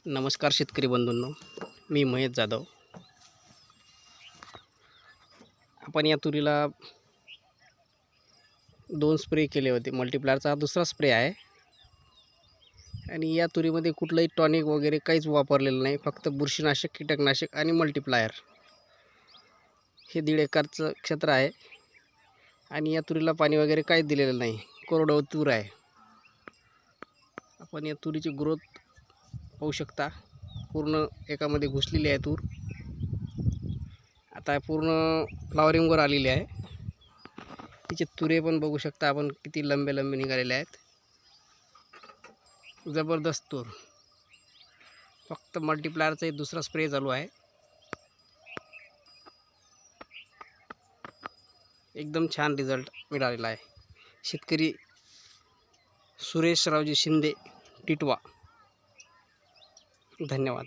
नमस्कार शेतकरी बंधूंनो, मी महेश जाधव. आपण या तुरीला 2 स्प्रे केले होते. मल्टीप्लायरचा हा दुसरा स्प्रे आहे आणि या तुरीमध्ये कुठलंही टॉनिक वगैरे काहीच वापरलेलं नाही. फक्त बुरशीनाशक, कीटकनाशक आणि मल्टीप्लायर. हे 1.5 एकरचं क्षेत्र आहे आणि या तुरीला पाणी वगैरे काहीच दिलेलं नाही. कोरडवाहू तूर आहे. आपण या तुरीची ग्रोथ पाहू शकता. पूर्ण एकामध्ये घुसलेली आहे तूर. आता पूर्ण फ्लॉवरिंगवर आलेली आहे. तिचे तुरे पण बघू शकता आपण किती लंबे लंबे निघालेले आहेत. जबरदस्त तूर. फक्त मल्टीप्लायरचा एक दुसरा स्प्रे चालू आहे. एकदम छान रिझल्ट मिळालेला आहे. शेतकरी सुरेश रावजी शिंदे, टिटवा. धन्यवाद.